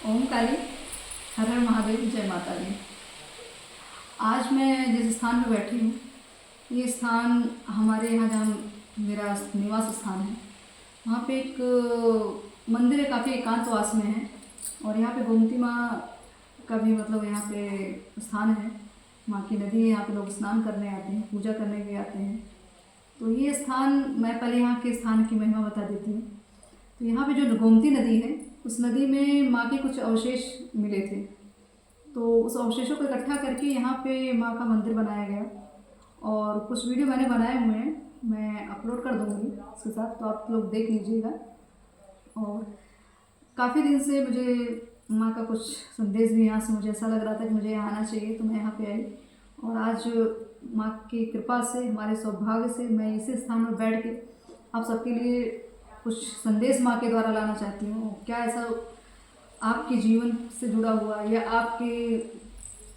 ओम काली, हर हर महादेव, जय माता दी। आज मैं जिस स्थान पर बैठी हूँ, ये स्थान हमारे यहाँ जहाँ मेरा निवास स्थान है, वहाँ पे एक मंदिर है, काफ़ी एकांतवास में है। और यहाँ पे गोमती माँ का भी मतलब यहाँ पे स्थान है। माँ की नदी है, यहाँ पे लोग स्नान करने आते हैं, पूजा करने भी आते हैं। तो ये स्थान, मैं पहले यहाँ के स्थान की महिमा बता देती हूँ। तो यहाँ पे जो गोमती नदी है, उस नदी में माँ के कुछ अवशेष मिले थे। तो उस अवशेषों को इकट्ठा करके यहाँ पे माँ का मंदिर बनाया गया। और कुछ वीडियो मैंने बनाए हुए हैं, मैं अपलोड कर दूँगी उसके साथ, तो आप लोग देख लीजिएगा। और काफ़ी दिन से मुझे माँ का कुछ संदेश भी यहाँ से मुझे ऐसा लग रहा था कि मुझे यहाँ आना चाहिए, तो मैं यहाँ पे आई। और आज माँ की कृपा से, हमारे सौभाग्य से, मैं इसी स्थान पर बैठ के आप सबके लिए कुछ संदेश माँ के द्वारा लाना चाहती हूँ। क्या ऐसा आपके जीवन से जुड़ा हुआ या आपके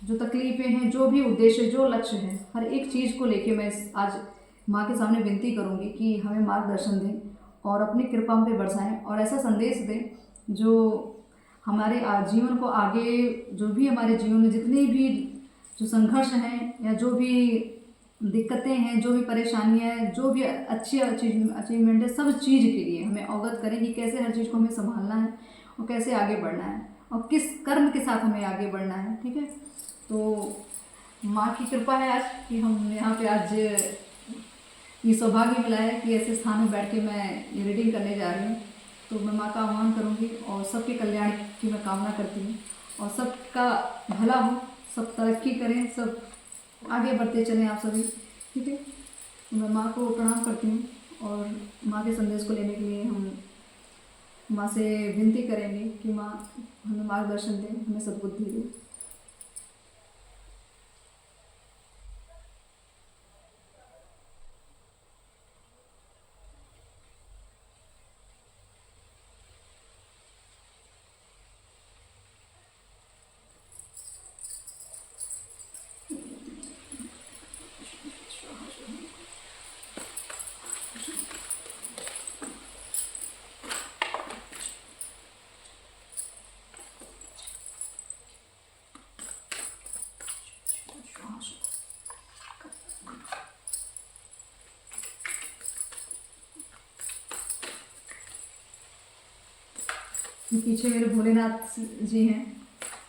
जो तकलीफ़ें हैं, जो भी उद्देश्य, जो लक्ष्य है, हर एक चीज़ को लेके मैं आज माँ के सामने विनती करूँगी कि हमें मार्गदर्शन दें और अपनी कृपा पे बरसाएं और ऐसा संदेश दें जो हमारे जीवन को आगे, जो भी हमारे जीवन में जितने भी जो संघर्ष हैं या जो भी दिक्कतें हैं, जो भी परेशानियां हैं, जो भी अच्छी अचीवमेंट है, सब चीज़ के लिए हमें अवगत करें कि कैसे हर चीज़ को हमें संभालना है और कैसे आगे बढ़ना है और किस कर्म के साथ हमें आगे बढ़ना है। ठीक है, तो माँ की कृपा है आज कि हम यहाँ पे आज ये सौभाग्य मिला है कि ऐसे स्थान में बैठ के मैं ये रीडिंग करने जा रही हूँ। तो मैं माँ का आह्वान करूँगी और सबके कल्याण की मैं कामना करती हूँ और सबका भला हो, सब तरक्की करें, सब आगे बढ़ते चलें आप सभी। ठीक है, तो मैं माँ को प्रणाम करती हूँ और माँ के संदेश को लेने के लिए हम माँ से विनती करेंगे कि माँ हमें मार्गदर्शन दें, हमें सद्बुद्धि दें। पीछे मेरे भोलेनाथ जी हैं,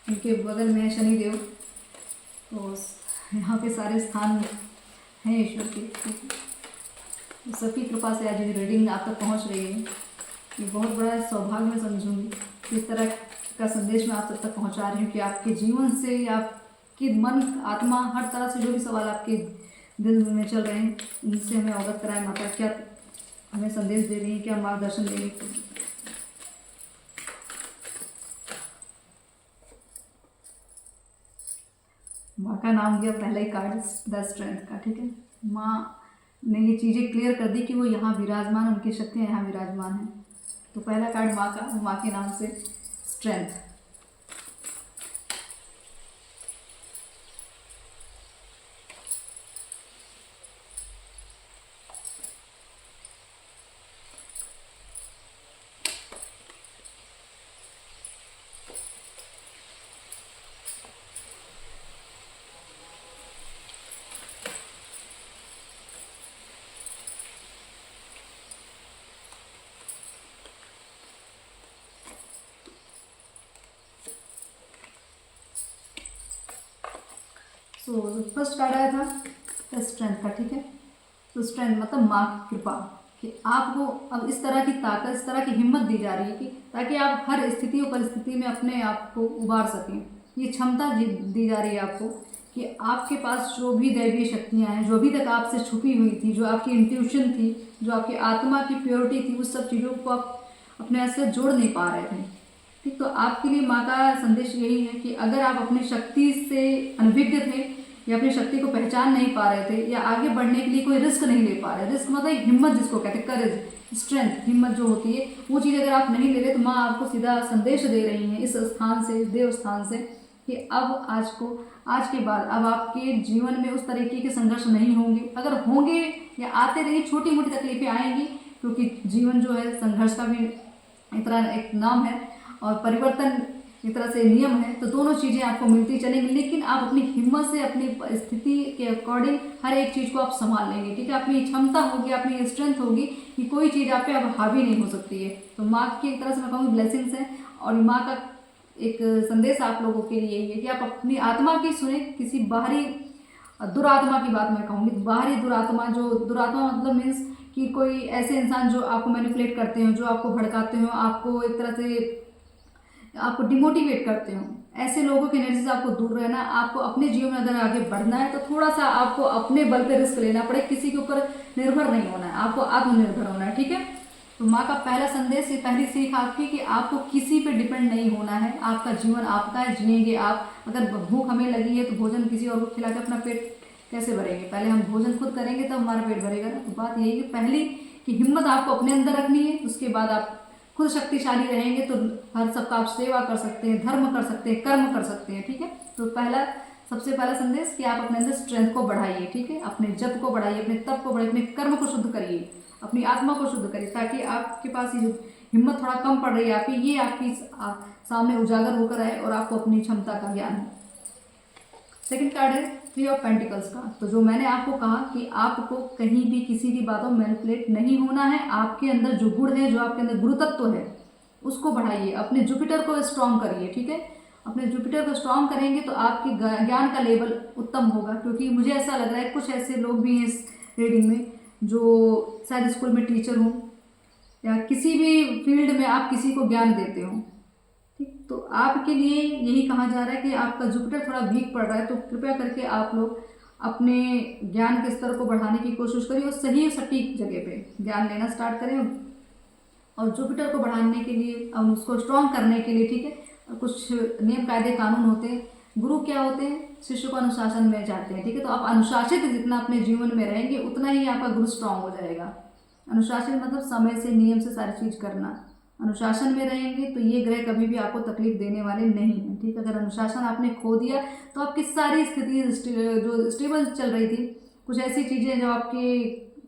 उनके बगल में है शनिदेव। तो यहाँ पे सारे स्थान हैं ईश्वर के। तो सबकी कृपा से आज ये रीडिंग आप तक पहुँच रही है। ये बहुत बड़ा सौभाग्य मैं समझूंगी। इस तरह का संदेश मैं आप सब तक पहुँचा रही हूँ कि आपके जीवन से या आपके मन, आत्मा, हर तरह से जो भी सवाल आपके दिल में चल रहे हैं, उनसे हमें अवगत कराएं। माता क्या हमें संदेश दे रही है, क्या मार्गदर्शन दे रही है। माँ का नाम दिया पहला ही कार्ड द स्ट्रेंथ का। ठीक है, माँ ने ये चीज़ें क्लियर कर दी कि वो यहाँ विराजमान, उनकी शक्तियाँ यहाँ विराजमान हैं। तो पहला कार्ड माँ का, माँ के नाम से स्ट्रेंथ। सो फर्स्ट कार्ड आया था स्ट्रेंथ का। ठीक है, तो स्ट्रेंथ मतलब माँ की कृपा, कि आपको अब इस तरह की ताकत, इस तरह की हिम्मत दी जा रही है कि ताकि आप हर स्थिति और परिस्थिति में अपने आप को उबार सकें। ये क्षमता दी जा रही है आपको कि आपके पास जो भी दैवीय शक्तियाँ हैं, जो अभी तक आपसे छुपी हुई थी, जो आपकी इंट्यूशन थी, जो आपकी आत्मा की प्योरिटी थी, उस सब चीज़ों को आप अपने से जोड़ नहीं पा रहे थे। ठीक, तो आपके लिए माँ का संदेश यही है कि अगर आप अपनी शक्ति से अनभिज्ञ थे या अपनी शक्ति को पहचान नहीं पा रहे थे या आगे बढ़ने के लिए कोई रिस्क नहीं ले पा रहे, रिस्क मतलब हिम्मत जिसको कहते हैं, करेज, स्ट्रेंथ, हिम्मत जो होती है, वो चीज़ अगर आप नहीं ले रहे, तो माँ आपको सीधा संदेश दे रही हैं इस स्थान से, देव स्थान से, कि अब आज के बाद अब आपके जीवन में उस तरीके के संघर्ष नहीं होंगे। अगर होंगे या आते रहिए, छोटी मोटी तकलीफें आएंगी, क्योंकि जीवन जो है संघर्ष का भी एक तरह एक नाम है और परिवर्तन एक तरह से नियम है, तो दोनों चीज़ें आपको मिलती चलेंगी, लेकिन आप अपनी हिम्मत से अपनी स्थिति के अकॉर्डिंग हर एक चीज़ को आप संभाल लेंगे, ठीक है। अपनी क्षमता होगी, अपनी स्ट्रेंथ होगी कि कोई चीज़ आप पे अब हावी नहीं हो सकती है। तो माँ की एक तरह से मैं कहूँगी ब्लेसिंग्स है, और माँ का एक संदेश आप लोगों के लिए यही है कि आप अपनी आत्मा की सुने, किसी बाहरी दुरात्मा की बात मैं कहूँगी, बाहरी दुरात्मा, जो दुरात्मा मतलब मीन्स कि कोई ऐसे इंसान जो आपको मैनिपुलेट करते हो, जो आपको भड़काते हो, आपको एक तरह से आपको डिमोटिवेट करते हो, ऐसे लोगों की एनर्जी से आपको दूर रहना। आपको अपने जीवन में अगर आगे बढ़ना है तो थोड़ा सा आपको अपने बल पे रिस्क लेना पड़े, किसी के ऊपर निर्भर नहीं होना है, आपको आत्मनिर्भर होना है, ठीक है। तो माँ का पहला संदेश, ये पहली सीख आपकी कि आपको किसी पे डिपेंड नहीं होना है, आपका जीवन आपका है, जिएंगे आप। अगर भूख हमें लगी है तो भोजन किसी और को खिला के अपना पेट कैसे भरेंगे, पहले हम भोजन खुद करेंगे तब हमारा पेट भरेगा ना। तो बात यही है कि पहली कि हिम्मत आपको अपने अंदर रखनी है, उसके बाद आप खुद शक्तिशाली रहेंगे तो हर सबका आप सेवा कर सकते हैं, धर्म कर सकते हैं, कर्म कर सकते हैं, ठीक है। तो सबसे पहला संदेश कि आप अपने अंदर स्ट्रेंथ को बढ़ाइए, ठीक है। अपने जप को बढ़ाइए, अपने तप को बढ़ाइए, अपने कर्म को शुद्ध करिए, अपनी आत्मा को शुद्ध करिए, ताकि आपके पास ये जो हिम्मत थोड़ा कम पड़ रही है आपकी, ये आपकी सामने उजागर होकर आए और आपको अपनी क्षमता का ज्ञान हो। सेकंड कार्ड है 3 ऑफ पेंटिकल्स का। तो जो मैंने आपको कहा कि आपको कहीं भी किसी की बातों में मैनिपुलेट नहीं होना है, आपके अंदर जो गुण है, जो आपके अंदर गुरुतत्व है, उसको बढ़ाइए, अपने जुपिटर को स्ट्रॉन्ग करिए, ठीक है। अपने जुपिटर को स्ट्रॉन्ग करेंगे तो आपकी ज्ञान का लेवल उत्तम होगा, क्योंकि मुझे ऐसा लग रहा है कुछ ऐसे लोग भी हैं इस रीडिंग में जो शायद स्कूल में टीचर हों या किसी भी फील्ड में आप किसी को ज्ञान देते हो, ठीक। तो आपके लिए यही कहा जा रहा है कि आपका जुपिटर थोड़ा वीक पड़ रहा है, तो कृपया करके आप लोग अपने ज्ञान के स्तर को बढ़ाने की कोशिश करिए और सही सटीक जगह पे ज्ञान लेना स्टार्ट करें। और जुपिटर को बढ़ाने के लिए और उसको स्ट्रॉन्ग करने के लिए, ठीक है, कुछ नियम कायदे कानून होते हैं। गुरु क्या होते हैं? शिष्य को अनुशासन में चाहते हैं, ठीक है। तो आप अनुशासित जितना अपने जीवन में रहेंगे उतना ही आपका गुरु स्ट्रांग हो जाएगा। अनुशासन मतलब समय से नियम से सारी चीज करना। अनुशासन में रहेंगे तो ये ग्रह कभी भी आपको तकलीफ देने वाले नहीं हैं, ठीक। अगर अनुशासन आपने खो दिया तो आपकी सारी स्थिति जो स्टेबल चल रही थी, कुछ ऐसी चीजें जो आपके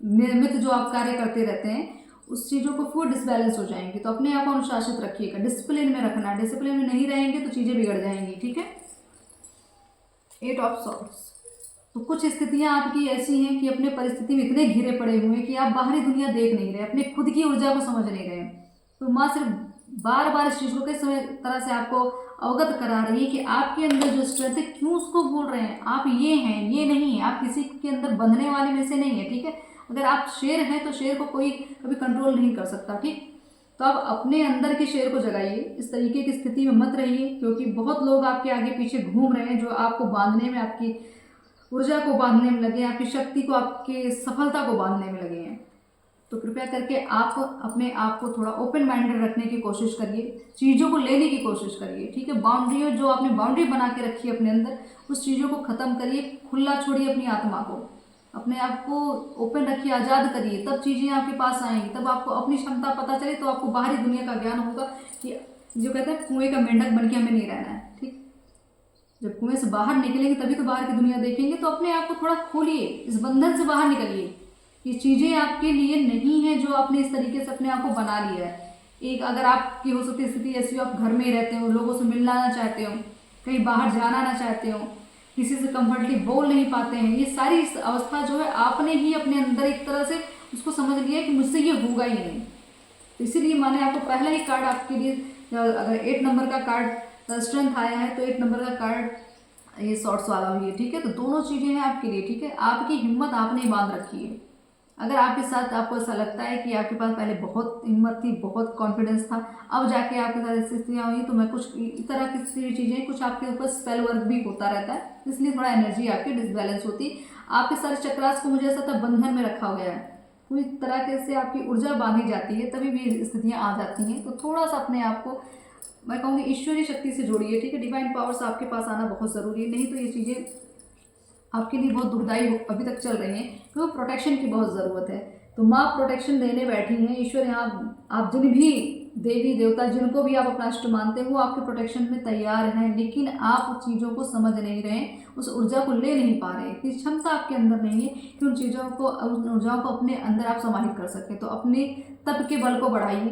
नियमित जो आप कार्य करते रहते हैं उस चीज़ों को फुल डिसबैलेंस हो जाएंगी। तो अपने आप को अनुशासित रखिएगा, डिसिप्लिन में रखना। डिसिप्लिन में नहीं रहेंगे तो चीज़ें बिगड़ जाएंगी, ठीक है। 8 ऑफ सॉर्ड्स। तो कुछ स्थितियां आपकी ऐसी हैं कि अपने परिस्थिति में इतने घिरे पड़े हुए हैं कि आप बाहरी दुनिया देख नहीं रहे, अपने खुद की ऊर्जा को समझ नहीं रहे। तो माँ सिर्फ बार बार इस चीज़ को किस तरह से आपको अवगत करा रही है कि आपके अंदर जो स्ट्रेंथ है क्यों उसको भूल रहे हैं। आप ये हैं, ये नहीं है, आप किसी के अंदर बंधने वाले में से नहीं है, ठीक है। अगर आप शेर हैं तो शेर को कोई कभी कंट्रोल नहीं कर सकता, ठीक। तो आप अपने अंदर के शेर को जगाइए, इस तरीके की स्थिति में मत रहिए, क्योंकि बहुत लोग आपके आगे पीछे घूम रहे हैं जो आपको बांधने में, आपकी ऊर्जा को बांधने में लगे, आपकी शक्ति को, आपके सफलता को बांधने में लगे हैं। तो कृपया करके आप अपने आप को थोड़ा ओपन माइंडेड रखने की कोशिश करिए, चीज़ों को लेने की कोशिश करिए, ठीक है। बाउंड्री जो आपने बाउंड्री बना के रखी है अपने अंदर, उस चीज़ों को ख़त्म करिए, खुला छोड़िए अपनी आत्मा को, अपने आप को ओपन रखिए, आज़ाद करिए, तब चीज़ें आपके पास आएंगी, तब आपको अपनी क्षमता पता चले, तो आपको बाहरी दुनिया का ज्ञान होगा कि जो कहते हैं कुएं का मेंढक बन के हमें नहीं रहना है, ठीक। जब कुएं से बाहर निकलेंगे तभी तो बाहर की दुनिया देखेंगे। तो अपने आप को थोड़ा खोलिए, इस बंधन से बाहर निकलिए। ये चीज़ें आपके लिए नहीं है जो आपने इस तरीके से अपने आप को बना लिया है। एक अगर आपकी हो सकती स्थिति ऐसी हो, आप घर में ही रहते हो, लोगों से मिलना ना चाहते हो, कहीं बाहर जाना ना चाहते हो, किसी से कंफर्टली बोल नहीं पाते हैं, ये सारी अवस्था जो है आपने ही अपने अंदर एक तरह से उसको समझ लिया कि मुझसे ये होगा ही नहीं। तो इसीलिए मैंने आपको पहला ही कार्ड आपके लिए, अगर 8 नंबर का कार्ड स्ट्रेंथ आया है तो 8 नंबर का कार्ड ये शॉर्ट्स वाला भी है, ठीक है। तो दोनों चीज़ें हैं आपके लिए, ठीक है। आपकी हिम्मत आपने बांध रखी है। अगर आपके साथ आपको ऐसा लगता है कि आपके पास पहले बहुत हिम्मत थी, बहुत कॉन्फिडेंस था, अब जाके आपके साथ ऐसी स्थितियाँ हुई, तो मैं कुछ इस तरह की चीज़ें, कुछ आपके ऊपर स्पेल वर्क भी होता रहता है, इसलिए थोड़ा एनर्जी आपकी डिसबैलेंस होती। आपके सारे चक्रास को मुझे ऐसा था बंधन में रखा गया है, पूरी तरह से आपकी ऊर्जा बांधी जाती है, तभी भी स्थितियाँ आ जाती हैं। तो थोड़ा सा अपने आप को मैं कहूँगी ईश्वरीय शक्ति से जोड़िए, ठीक है। डिवाइन पावर्स आपके पास आना बहुत ज़रूरी है, नहीं तो ये चीज़ें आपके लिए बहुत दुखदायी अभी तक चल रही हैं, तो प्रोटेक्शन की बहुत ज़रूरत है। तो माँ प्रोटेक्शन देने बैठी हैं। ईश्वर यहाँ आप जिन भी देवी देवता जिनको भी आप अपना इष्ट मानते हो वो आपके प्रोटेक्शन में तैयार हैं, लेकिन आप चीज़ों को समझ नहीं रहे, उस ऊर्जा को ले नहीं पा रहे, इतनी क्षमता आपके अंदर नहीं है कि उन चीज़ों को, उन ऊर्जाओं को अपने अंदर आप समाहित कर सकें। तो अपने तप के बल को बढ़ाइए,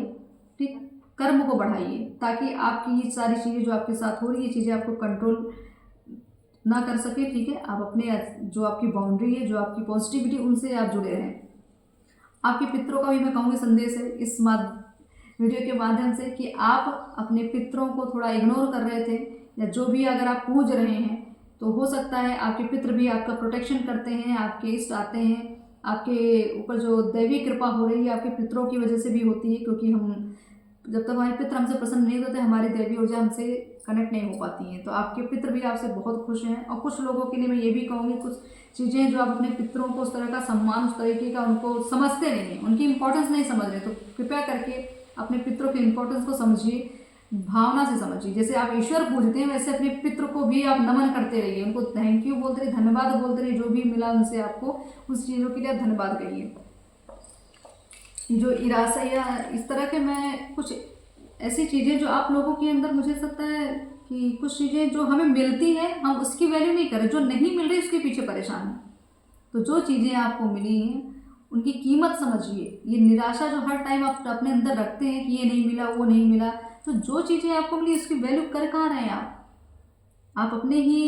ठीक। कर्म को बढ़ाइए, ताकि आपकी ये सारी चीज़ें जो आपके साथ हो रही है चीज़ें आपको कंट्रोल ना कर सके। ठीक है, आप अपने जो आपकी बाउंड्री है, जो आपकी पॉजिटिविटी, उनसे आप जुड़े रहें। आपके पितरों का भी मैं कहूँगी संदेश है इस वीडियो के माध्यम से कि आप अपने पितरों को थोड़ा इग्नोर कर रहे थे, या जो भी अगर आप पूज रहे हैं तो हो सकता है आपके पितर भी आपका प्रोटेक्शन करते हैं, आपके इष्ट आते हैं, आपके ऊपर जो दैवी कृपा हो रही है आपके पितरों की वजह से भी होती है, क्योंकि हम जब तक हमारे पितर हमसे प्रसन्न नहीं होते हमारी दैवी ऊर्जा हमसे कनेक्ट नहीं हो पाती हैं। तो आपके पितर भी आपसे बहुत खुश हैं। और कुछ लोगों के लिए मैं ये भी कहूँगी, कुछ चीज़ें जो आप अपने पितरों को उस तरह का सम्मान, उस तरीके का उनको समझते नहीं हैं, उनकी इंपॉर्टेंस नहीं समझ रहे, तो कृपया करके अपने पितरों की इंपॉर्टेंस को समझिए, भावना से समझिए। जैसे आप ईश्वर पूजते हैं वैसे अपने पितृ को भी आप नमन करते रहिए, उनको थैंक यू बोलते रहिए, धन्यवाद बोलते रहिए, जो भी मिला उनसे आपको उस चीज़ों के लिए धन्यवाद कहिए। जो इरासा या इस तरह के मैं कुछ ऐसी चीज़ें जो आप लोगों के अंदर, मुझे लगता है कि कुछ चीज़ें जो हमें मिलती हैं हम उसकी वैल्यू नहीं करें, जो नहीं मिल रही उसके पीछे परेशान हैं। तो जो चीज़ें आपको मिली हैं उनकी कीमत समझिए। ये निराशा जो हर टाइम आप अपने अंदर रखते हैं कि ये नहीं मिला, वो नहीं मिला, तो जो चीज़ें आपको मिली उसकी वैल्यू कर कहाँ रहे हैं आप अपने ही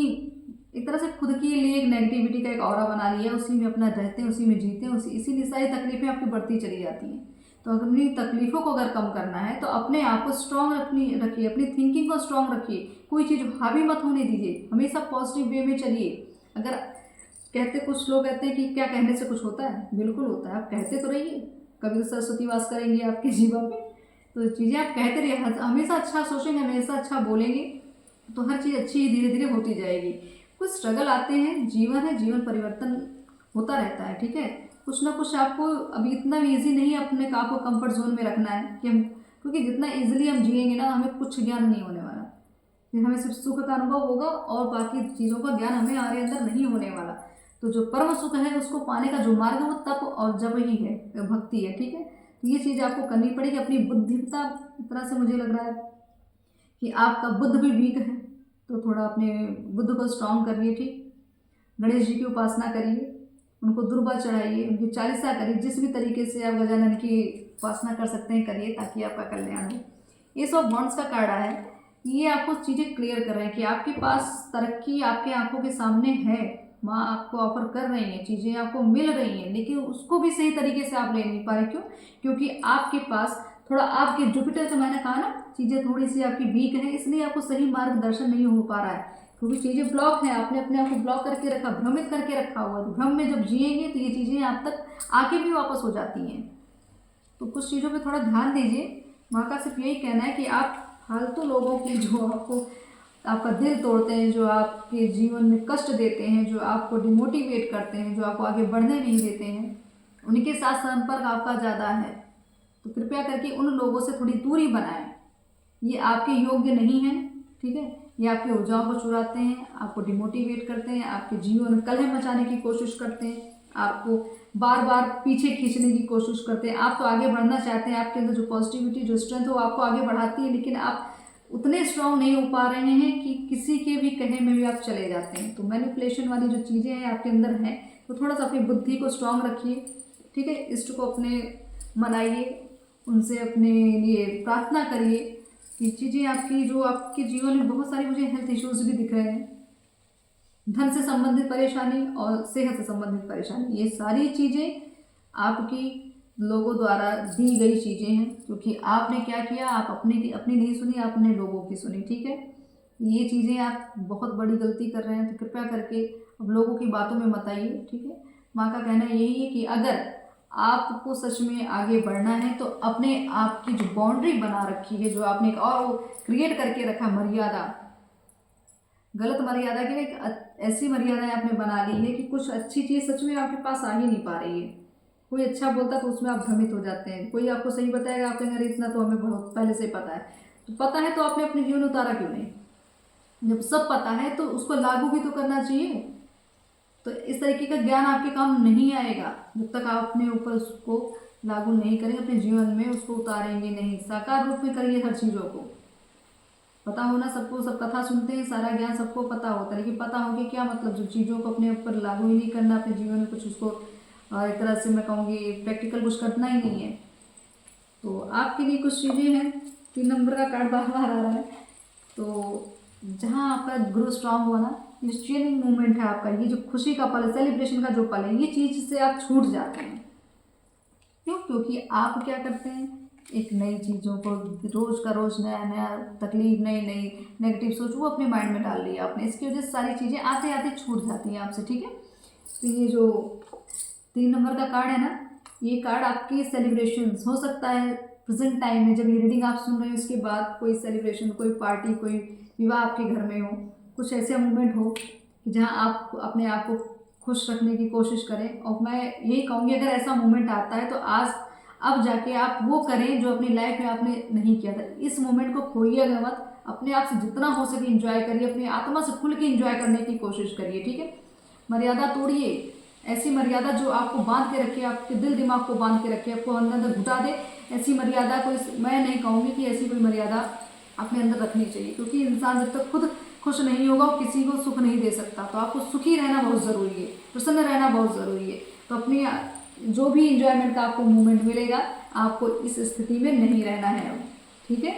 एक तरह से खुद के लिए एक नेगेटिविटी का एक ऑरा बना लिया, उसी में अपना रहते हैं, उसी में जीते हैं, इसीलिए सारी तकलीफें आपकी बढ़ती चली जाती हैं। तो अगर अपनी तकलीफ़ों को अगर कम करना है तो अपने आप को स्ट्रांग रखिए, अपनी थिंकिंग को स्ट्रांग रखिए, कोई चीज़ हावी मत होने दीजिए, हमेशा पॉजिटिव वे में चलिए। अगर कुछ लोग कहते हैं कि क्या कहने से कुछ होता है, बिल्कुल होता है, आप कहते तो रहिए, कभी तो सरस्वती वास करेंगे आपके जीवन में। तो चीज़ें आप कहते रहिए, हमेशा अच्छा सोचेंगे, हमेशा अच्छा बोलेंगे, तो हर चीज़ अच्छी धीरे धीरे होती जाएगी। कुछ स्ट्रगल आते हैं, जीवन है, जीवन परिवर्तन होता रहता है। ठीक है, कुछ ना कुछ आपको अभी इतना भी ईजी नहीं है अपने आप को कंफर्ट जोन में रखना है कि हम, क्योंकि जितना ईजिली हम जिएंगे ना हमें कुछ ज्ञान नहीं होने वाला, फिर हमें सिर्फ सुख का अनुभव होगा और बाकी चीज़ों का ज्ञान हमें हमारे अंदर नहीं होने वाला। तो जो परम सुख है उसको पाने का जो मार्ग है वो तप और जब ही है, भक्ति है। ठीक है, तो ये चीज़ आपको करनी पड़ेगी। अपनी बुद्धिमत्ता तरह से मुझे लग रहा है कि आपका बुद्ध भी वीक है, तो थोड़ा अपने बुद्ध को स्ट्रांग करिए। ठीक, गणेश जी की उपासना करिए, उनको दुर्वा चढ़ाइए, उनकी चालीसा करिए, जिस भी तरीके से आप गजानन की उपासना कर सकते हैं करिए, ताकि आपका कल्याण हो। ये सब वंश का कार्ड है, ये आपको चीज़ें क्लियर कर रहे हैं कि आपके पास तरक्की आपके आंखों के सामने है, माँ आपको ऑफर कर रही हैं, चीज़ें आपको मिल रही हैं, लेकिन उसको भी सही तरीके से आप ले नहीं पा रहे। क्यों? क्योंकि आपके पास थोड़ा, आपके जुपिटर का मैंने कहा ना, चीज़ें थोड़ी सी आपकी वीक हैं, इसलिए आपको सही मार्गदर्शन नहीं हो पा रहा है, क्योंकि चीज़ें ब्लॉक हैं, आपने अपने आप को ब्लॉक करके रखा, भ्रमित करके रखा हुआ है। भ्रम में जब जिएंगे तो ये चीज़ें आप तक आके भी वापस हो जाती हैं। तो कुछ चीज़ों पे थोड़ा ध्यान दीजिए। माँ का सिर्फ यही कहना है कि आप फालतू लोगों की, जो आपको आपका दिल तोड़ते हैं, जो आपके जीवन में कष्ट देते हैं, जो आपको डिमोटिवेट करते हैं, जो आपको आगे बढ़ने नहीं देते हैं, उनके साथ संपर्क आपका ज़्यादा है, तो कृपया करके उन लोगों से थोड़ी दूरी बनाएं। ये आपके योग्य नहीं है। ठीक है, ये आपकी ऊर्जाओं को चुराते हैं, आपको डिमोटिवेट करते हैं, आपके जीवन में कलह मचाने की कोशिश करते हैं, आपको बार बार पीछे खींचने की कोशिश करते हैं। आप तो आगे बढ़ना चाहते हैं, आपके अंदर जो पॉजिटिविटी, जो स्ट्रेंथ हो आपको आगे बढ़ाती है, लेकिन आप उतने स्ट्रांग नहीं हो पा रहे हैं कि किसी के भी कहे में भी आप चले जाते हैं। तो मैनिपुलेशन वाली जो चीज़ें हैं आपके अंदर हैं, तो थोड़ा सा अपनी बुद्धि को स्ट्रांग रखिए। ठीक है, इष्ट को अपने मनाइए, उनसे अपने लिए प्रार्थना करिए कि चीज़ें आपकी, जो आपके जीवन में बहुत सारी मुझे हेल्थ इश्यूज भी दिख रहे हैं, धन से संबंधित परेशानी और सेहत से संबंधित परेशानी, ये सारी चीज़ें आपकी लोगों द्वारा दी गई चीज़ें हैं, क्योंकि आपने क्या किया, आप अपनी नहीं सुनी, आपने लोगों की सुनी। ठीक है, ये चीज़ें आप बहुत बड़ी गलती कर रहे हैं, तो कृपया करके अब लोगों की बातों में मत आइए। ठीक है, माँ का कहना यही है कि अगर आपको सच में आगे बढ़ना है तो अपने आप की जो बाउंड्री बना रखी है, जो आपने एक और क्रिएट करके रखा मर्यादा, गलत मर्यादा की एक ऐसी मर्यादाएं आपने बना ली है कि कुछ अच्छी चीज़ सच में आपके पास आ ही नहीं पा रही है। कोई अच्छा बोलता तो उसमें आप भ्रमित हो जाते हैं, कोई आपको सही बताएगा, आप कहेंगे इतना तो हमें बहुत पहले से पता है। तो पता है तो आपने अपने जीवन उतारा क्यों नहीं? जब सब पता है तो उसको लागू भी तो करना चाहिए। तो इस तरीके का ज्ञान आपके काम नहीं आएगा जब तक आप अपने ऊपर उसको लागू नहीं करेंगे, अपने जीवन में उसको उतारेंगे नहीं। साकार रूप में करिए हर चीज़ों को। पता होना सबको, सब कथा सुनते हैं, सारा ज्ञान सबको पता होता है, लेकिन पता हो कि क्या मतलब, जो चीज़ों को अपने ऊपर लागू ही नहीं करना, अपने जीवन में कुछ उसको एक तरह से मैं कहूँगी प्रैक्टिकल कुछ करना ही नहीं है। तो आपके लिए कुछ चीज़ें हैं 3 नंबर का कार्ड बार बार आ रहा है। तो जहाँ आपका ग्रो स्ट्रांग हुआ ना, ये चेंजिंग मोमेंट है आपका, ये जो खुशी का पल है, सेलिब्रेशन का जो पल है, ये चीज़ से आप छूट जाते हैं। क्यों? क्योंकि आप क्या करते हैं, एक नई चीज़ों को रोज़ का रोज़ नया नया तकलीफ, नई नई नेगेटिव सोच वो अपने माइंड में डाल रही है आपने, इसकी वजह से सारी चीज़ें आते आते छूट जाती हैं आपसे। ठीक है, तो ये जो 3 नंबर का कार्ड है ना, ये कार्ड आपकी सेलिब्रेशन हो सकता है प्रेजेंट टाइम में, जब ये रीडिंग आप सुन रहे हो उसके बाद कोई सेलिब्रेशन, कोई पार्टी, कोई विवाह आपके घर में हो, कुछ ऐसे मोमेंट हो कि जहाँ आप अपने आप को खुश रखने की कोशिश करें। और मैं यही कहूँगी, अगर ऐसा मोमेंट आता है तो आज अब जाके आप वो करें जो अपनी लाइफ में आपने नहीं किया था। इस मोमेंट को खोइएगा मत, अपने आप से जितना हो सके इंजॉय करिए, अपनी आत्मा से खुल के इंजॉय करने की कोशिश करिए। ठीक है, मर्यादा तोड़िए, ऐसी मर्यादा जो आपको बांध के रखे, आपके दिल दिमाग को बांध के रखे, आपको अंदर अंदर घुटा दे, ऐसी मर्यादा कोई, मैं नहीं कहूँगी कि ऐसी कोई मर्यादा अपने अंदर रखनी चाहिए। क्योंकि इंसान जब तक खुद खुश नहीं होगा वो किसी को सुख नहीं दे सकता। तो आपको सुखी रहना बहुत ज़रूरी है, प्रसन्न रहना बहुत ज़रूरी है। तो अपनी जो भी इंजॉयमेंट का आपको मोमेंट मिलेगा, आपको इस स्थिति में नहीं रहना है अब। ठीक है,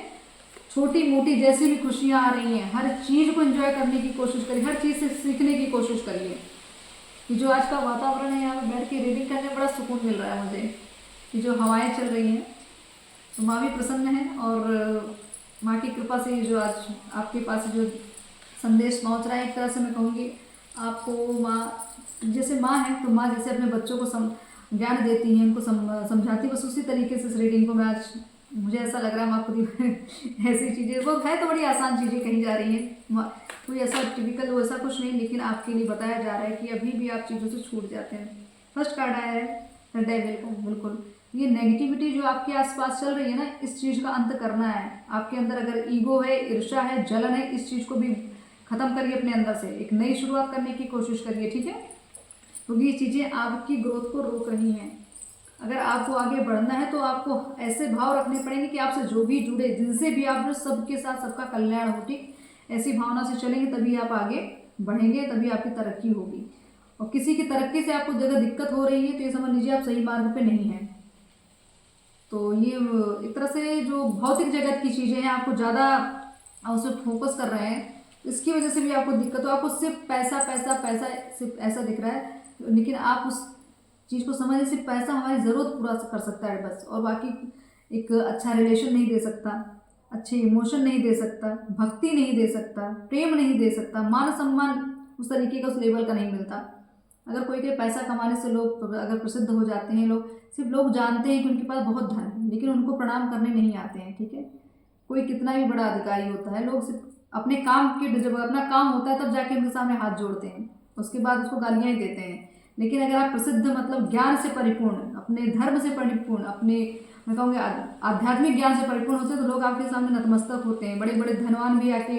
छोटी मोटी जैसी भी खुशियाँ आ रही हैं, हर चीज़ को एंजॉय करने की कोशिश करिए, हर चीज़ से सीखने की कोशिश करिए। कि जो आज का वातावरण है, यहाँ पे बैठ के रीडिंग करने में बड़ा सुकून मिल रहा है मुझे, कि जो हवाएं चल रही हैं, तो माँ भी प्रसन्न है, और माँ की कृपा से जो आज आपके पास जो संदेश पहुँच रहा है, एक तरह से मैं कहूँगी आपको माँ जैसे माँ है, तो माँ जैसे अपने बच्चों को ज्ञान देती हैं, उनको समझाती, बस उसी तरीके से इस रीडिंग को मैं आज, मुझे ऐसा लग रहा है माँ खुद ही ऐसी चीज़ें, वो है तो बड़ी आसान चीज़ें कही जा रही हैं, कोई ऐसा टिपिकल वो ऐसा कुछ नहीं, लेकिन आपके लिए बताया जा रहा है कि अभी भी आप चीज़ों से छूट जाते हैं। फर्स्ट कार्ड आया है डेविल का, बिल्कुल ये नेगेटिविटी जो आपके आसपास चल रही है ना, इस चीज़ का अंत करना है। आपके अंदर अगर ईगो है, ईर्ष्या है, जलन है, इस चीज़ को भी ख़त्म करिए अपने अंदर से, एक नई शुरुआत करने की कोशिश करिए। ठीक है, क्योंकि ये चीज़ें आपकी ग्रोथ को रोक रही हैं। अगर आपको आगे बढ़ना है तो आपको ऐसे भाव रखने पड़ेंगे कि आपसे जो भी जुड़े, जिनसे भी आप जो सबके साथ सबका कल्याण हो। ठीक, ऐसी भावना से चलेंगे तभी आप आगे बढ़ेंगे, तभी आपकी तरक्की होगी। और किसी की तरक्की से आपको अगर दिक्कत हो रही है तो ये समझ लीजिए आप सही मार्ग पे नहीं हैं। तो ये एक तरह से जो भौतिक जगत की चीज़ें हैं, आपको ज़्यादा उस पर फोकस कर रहे हैं, इसकी वजह से भी आपको दिक्कत हो। आपको सिर्फ पैसा पैसा पैसा सिर्फ ऐसा दिख रहा है, लेकिन आप उस चीज़ को समझिए, सिर्फ पैसा हमारी ज़रूरत पूरा कर सकता है बस, और बाकी एक अच्छा रिलेशन नहीं दे सकता, अच्छे इमोशन नहीं दे सकता, भक्ति नहीं दे सकता, प्रेम नहीं दे सकता, मान सम्मान उस तरीके का, उस लेवल का नहीं मिलता। अगर कोई के पैसा कमाने से लोग अगर प्रसिद्ध हो जाते हैं, लोग सिर्फ लोग जानते हैं कि उनके पास बहुत धन है, लेकिन उनको प्रणाम करने नहीं आते हैं। ठीक है, कोई कितना भी बड़ा अधिकारी होता है, लोग सिर्फ अपने काम के, जब अपना काम होता है तब जाके उनके सामने हाथ जोड़ते हैं, उसके बाद उसको गालियाँ ही देते हैं। लेकिन अगर आप प्रसिद्ध मतलब ज्ञान से परिपूर्ण, अपने धर्म से परिपूर्ण, अपने मैं कहूँगी आध्यात्मिक ज्ञान से परिपूर्ण होते हैं, तो लोग आपके सामने नतमस्तक होते हैं। बड़े बड़े धनवान भी आके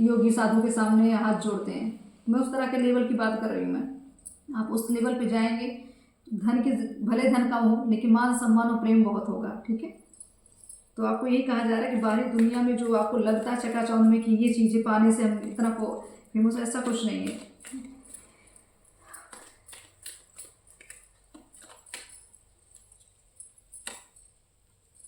योगी साधु के सामने हाथ जोड़ते हैं। मैं उस तरह के लेवल की बात कर रही हूँ। मैं आप उस लेवल पे जाएंगे, धन के भले धन कम हो, लेकिन मान सम्मान और प्रेम बहुत होगा। ठीक है, तो आपको यही कहा जा रहा है कि बाहरी दुनिया में जो आपको लगता है चकाचौंध में कि ये चीज़ें पाने से हम इतना फेमस, ऐसा कुछ नहीं है।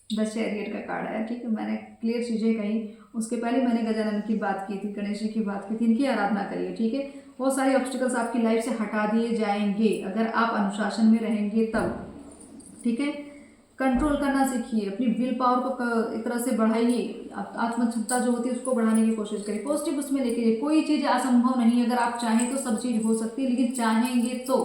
द चैरियट का कार्ड आया। ठीक है, मैंने क्लियर चीज़ें कही, उसके पहले मैंने गजानन की बात की थी, गणेश जी की बात की थी, इनकी आराधना करिए। ठीक है, बहुत सारे ऑब्स्टिकल्स आपकी लाइफ से हटा दिए जाएंगे अगर आप अनुशासन में रहेंगे तब। ठीक है, कंट्रोल करना सीखिए, अपनी विल पावर को एक तरह से बढ़ाइए, आत्म क्षमता जो होती है उसको बढ़ाने की कोशिश करिए, पॉजिटिव उसमें लेके जाइए। कोई चीज़ असंभव नहीं है, अगर आप चाहें तो सब चीज़ हो सकती है, लेकिन चाहेंगे तो।